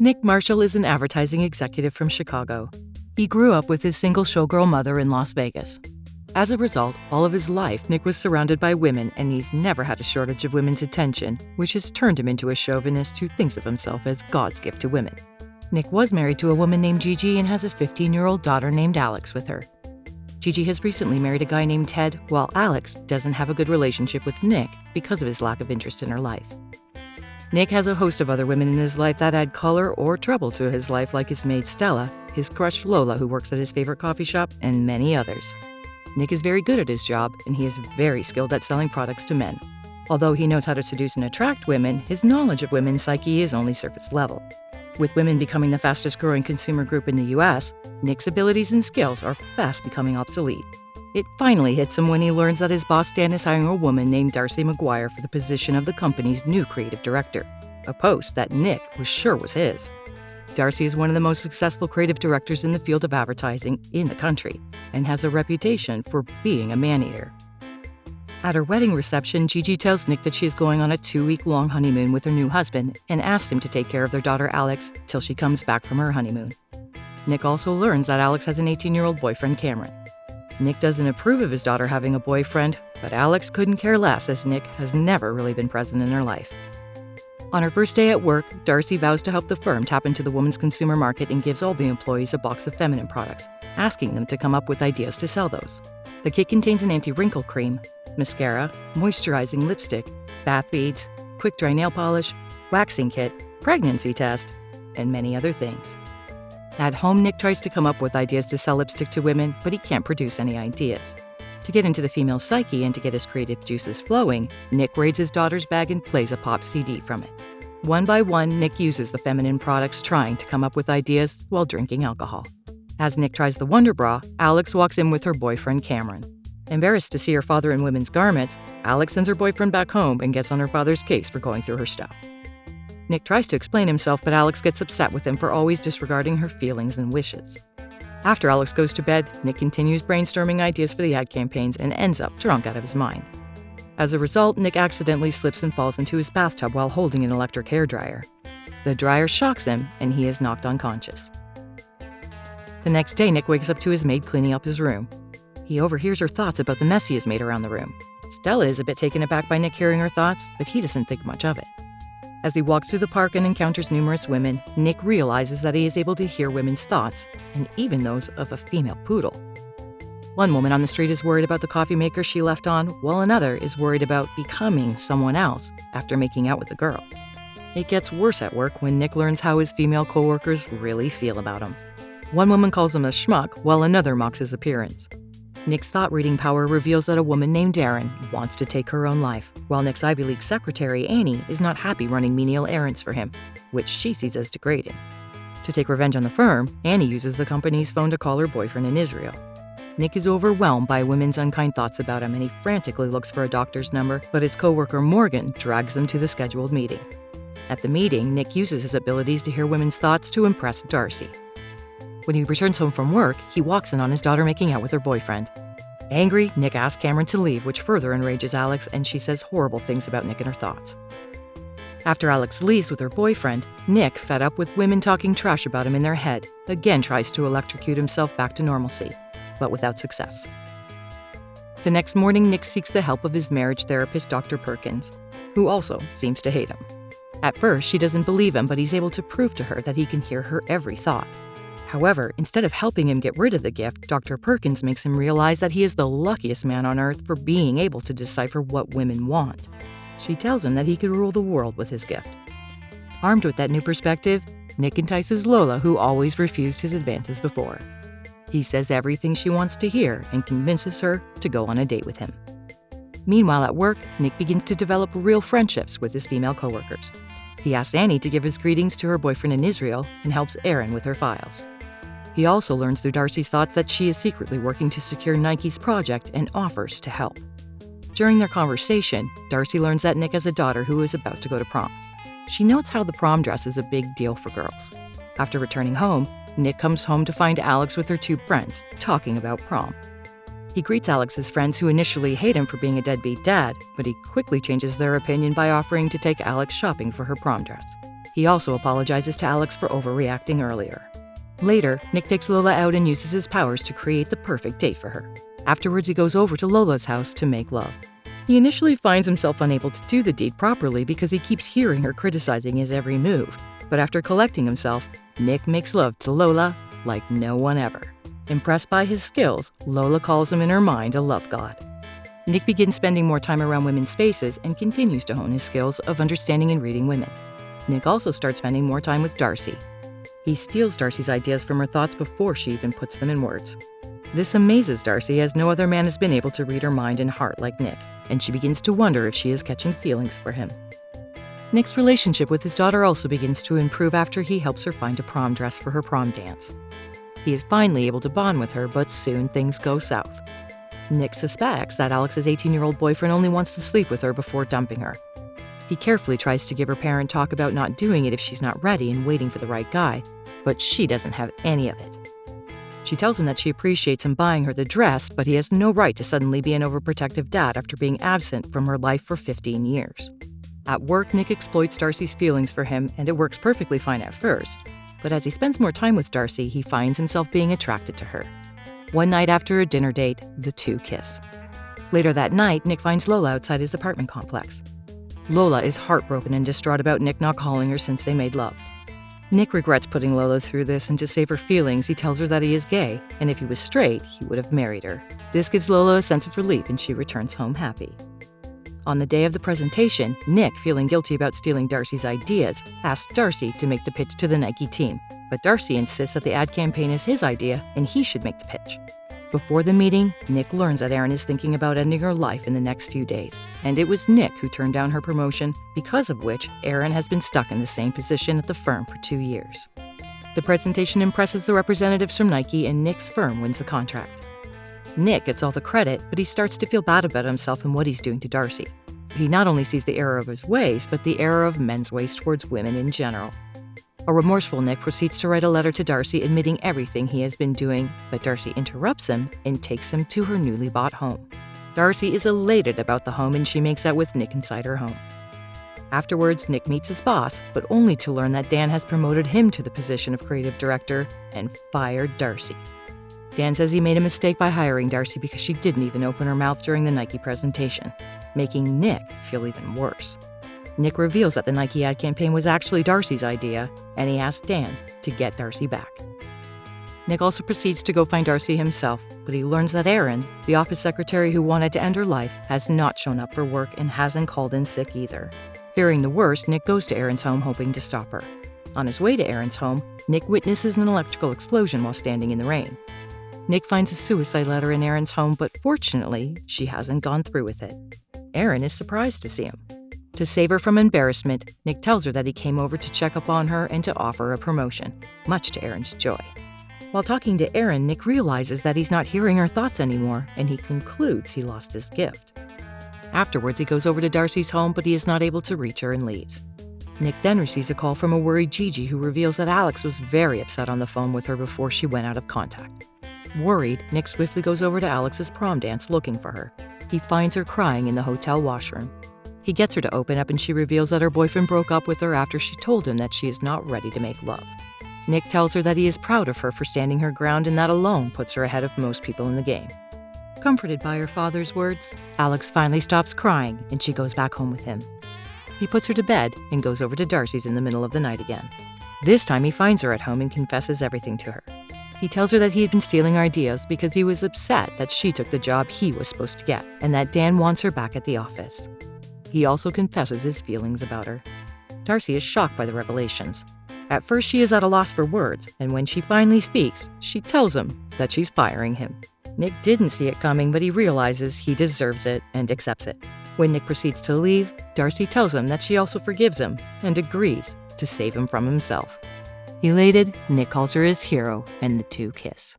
Nick Marshall is an advertising executive from Chicago. He grew up with his single showgirl mother in Las Vegas. As a result, all of his life, Nick was surrounded by women, and he's never had a shortage of women's attention, which has turned him into a chauvinist who thinks of himself as God's gift to women. Nick was married to a woman named Gigi and has a 15-year-old daughter named Alex with her. Gigi has recently married a guy named Ted, while Alex doesn't have a good relationship with Nick because of his lack of interest in her life. Nick has a host of other women in his life that add color or trouble to his life, like his maid Stella, his crush Lola, who works at his favorite coffee shop, and many others. Nick is very good at his job, and he is very skilled at selling products to men. Although he knows how to seduce and attract women, his knowledge of women's psyche is only surface level. With women becoming the fastest-growing consumer group in the US, Nick's abilities and skills are fast becoming obsolete. It finally hits him when he learns that his boss Dan is hiring a woman named Darcy McGuire for the position of the company's new creative director, a post that Nick was sure was his. Darcy is one of the most successful creative directors in the field of advertising in the country and has a reputation for being a man-eater. At her wedding reception, Gigi tells Nick that she is going on a 2-week-long honeymoon with her new husband and asks him to take care of their daughter Alex till she comes back from her honeymoon. Nick also learns that Alex has an 18-year-old boyfriend, Cameron. Nick doesn't approve of his daughter having a boyfriend, but Alex couldn't care less as Nick has never really been present in her life. On her first day at work, Darcy vows to help the firm tap into the women's consumer market and gives all the employees a box of feminine products, asking them to come up with ideas to sell those. The kit contains an anti-wrinkle cream, mascara, moisturizing lipstick, bath beads, quick-dry nail polish, waxing kit, pregnancy test, and many other things. At home, Nick tries to come up with ideas to sell lipstick to women, but he can't produce any ideas. To get into the female psyche and to get his creative juices flowing, Nick raids his daughter's bag and plays a pop CD from it. One by one, Nick uses the feminine products, trying to come up with ideas while drinking alcohol. As Nick tries the Wonder Bra, Alex walks in with her boyfriend, Cameron. Embarrassed to see her father in women's garments, Alex sends her boyfriend back home and gets on her father's case for going through her stuff. Nick tries to explain himself, but Alex gets upset with him for always disregarding her feelings and wishes. After Alex goes to bed, Nick continues brainstorming ideas for the ad campaigns and ends up drunk out of his mind. As a result, Nick accidentally slips and falls into his bathtub while holding an electric hairdryer. The dryer shocks him, and he is knocked unconscious. The next day, Nick wakes up to his maid cleaning up his room. He overhears her thoughts about the mess he has made around the room. Stella is a bit taken aback by Nick hearing her thoughts, but he doesn't think much of it. As he walks through the park and encounters numerous women, Nick realizes that he is able to hear women's thoughts, and even those of a female poodle. One woman on the street is worried about the coffee maker she left on, while another is worried about becoming someone else after making out with the girl. It gets worse at work when Nick learns how his female coworkers really feel about him. One woman calls him a schmuck, while another mocks his appearance. Nick's thought-reading power reveals that a woman named Darren wants to take her own life, while Nick's Ivy League secretary, Annie, is not happy running menial errands for him, which she sees as degrading. To take revenge on the firm, Annie uses the company's phone to call her boyfriend in Israel. Nick is overwhelmed by women's unkind thoughts about him, and he frantically looks for a doctor's number, but his coworker Morgan drags him to the scheduled meeting. At the meeting, Nick uses his abilities to hear women's thoughts to impress Darcy. When he returns home from work, he walks in on his daughter making out with her boyfriend. Angry, Nick asks Cameron to leave, which further enrages Alex, and she says horrible things about Nick and her thoughts. After Alex leaves with her boyfriend, Nick, fed up with women talking trash about him in their head, again tries to electrocute himself back to normalcy, but without success. The next morning, Nick seeks the help of his marriage therapist, Dr. Perkins, who also seems to hate him. At first, she doesn't believe him, but he's able to prove to her that he can hear her every thought. However, instead of helping him get rid of the gift, Dr. Perkins makes him realize that he is the luckiest man on earth for being able to decipher what women want. She tells him that he could rule the world with his gift. Armed with that new perspective, Nick entices Lola, who always refused his advances before. He says everything she wants to hear and convinces her to go on a date with him. Meanwhile, at work, Nick begins to develop real friendships with his female coworkers. He asks Annie to give his greetings to her boyfriend in Israel and helps Erin with her files. He also learns through Darcy's thoughts that she is secretly working to secure Nike's project and offers to help. During their conversation, Darcy learns that Nick has a daughter who is about to go to prom. She notes how the prom dress is a big deal for girls. After returning home, Nick comes home to find Alex with her two friends talking about prom. He greets Alex's friends, who initially hate him for being a deadbeat dad, but he quickly changes their opinion by offering to take Alex shopping for her prom dress. He also apologizes to Alex for overreacting earlier. Later, Nick takes Lola out and uses his powers to create the perfect date for her. Afterwards, he goes over to Lola's house to make love. He initially finds himself unable to do the deed properly because he keeps hearing her criticizing his every move. But after collecting himself, Nick makes love to Lola like no one ever. Impressed by his skills, Lola calls him in her mind a love god. Nick begins spending more time around women's spaces and continues to hone his skills of understanding and reading women. Nick also starts spending more time with Darcy. He steals Darcy's ideas from her thoughts before she even puts them in words. This amazes Darcy, as no other man has been able to read her mind and heart like Nick, and she begins to wonder if she is catching feelings for him. Nick's relationship with his daughter also begins to improve after he helps her find a prom dress for her prom dance. He is finally able to bond with her, but soon things go south. Nick suspects that Alex's 18-year-old boyfriend only wants to sleep with her before dumping her. He carefully tries to give her parent talk about not doing it if she's not ready and waiting for the right guy, but she doesn't have any of it. She tells him that she appreciates him buying her the dress, but he has no right to suddenly be an overprotective dad after being absent from her life for 15 years. At work, Nick exploits Darcy's feelings for him, and it works perfectly fine at first. But as he spends more time with Darcy, he finds himself being attracted to her. One night after a dinner date, the two kiss. Later that night, Nick finds Lola outside his apartment complex. Lola is heartbroken and distraught about Nick not calling her since they made love. Nick regrets putting Lola through this, and to save her feelings, he tells her that he is gay, and if he was straight, he would have married her. This gives Lola a sense of relief, and she returns home happy. On the day of the presentation, Nick, feeling guilty about stealing Darcy's ideas, asks Darcy to make the pitch to the Nike team, but Darcy insists that the ad campaign is his idea and he should make the pitch. Before the meeting, Nick learns that Erin is thinking about ending her life in the next few days, and it was Nick who turned down her promotion, because of which Erin has been stuck in the same position at the firm for 2 years. The presentation impresses the representatives from Nike, and Nick's firm wins the contract. Nick gets all the credit, but he starts to feel bad about himself and what he's doing to Darcy. He not only sees the error of his ways, but the error of men's ways towards women in general. A remorseful Nick proceeds to write a letter to Darcy admitting everything he has been doing, but Darcy interrupts him and takes him to her newly bought home. Darcy is elated about the home, and she makes out with Nick inside her home. Afterwards, Nick meets his boss, but only to learn that Dan has promoted him to the position of creative director and fired Darcy. Dan says he made a mistake by hiring Darcy because she didn't even open her mouth during the Nike presentation, making Nick feel even worse. Nick reveals that the Nike ad campaign was actually Darcy's idea, and he asks Dan to get Darcy back. Nick also proceeds to go find Darcy himself, but he learns that Erin, the office secretary who wanted to end her life, has not shown up for work and hasn't called in sick either. Fearing the worst, Nick goes to Erin's home hoping to stop her. On his way to Erin's home, Nick witnesses an electrical explosion while standing in the rain. Nick finds a suicide letter in Erin's home, but fortunately, she hasn't gone through with it. Erin is surprised to see him. To save her from embarrassment, Nick tells her that he came over to check up on her and to offer a promotion, much to Erin's joy. While talking to Erin, Nick realizes that he's not hearing her thoughts anymore, and he concludes he lost his gift. Afterwards, he goes over to Darcy's home, but he is not able to reach her and leaves. Nick then receives a call from a worried Gigi, who reveals that Alex was very upset on the phone with her before she went out of contact. Worried, Nick swiftly goes over to Alex's prom dance looking for her. He finds her crying in the hotel washroom. He gets her to open up, and she reveals that her boyfriend broke up with her after she told him that she is not ready to make love. Nick tells her that he is proud of her for standing her ground, and that alone puts her ahead of most people in the game. Comforted by her father's words, Alex finally stops crying, and she goes back home with him. He puts her to bed and goes over to Darcy's in the middle of the night again. This time he finds her at home and confesses everything to her. He tells her that he had been stealing her ideas because he was upset that she took the job he was supposed to get, and that Dan wants her back at the office. He also confesses his feelings about her. Darcy is shocked by the revelations. At first, she is at a loss for words, and when she finally speaks, she tells him that she's firing him. Nick didn't see it coming, but he realizes he deserves it and accepts it. When Nick proceeds to leave, Darcy tells him that she also forgives him and agrees to save him from himself. Elated, Nick calls her his hero, and the two kiss.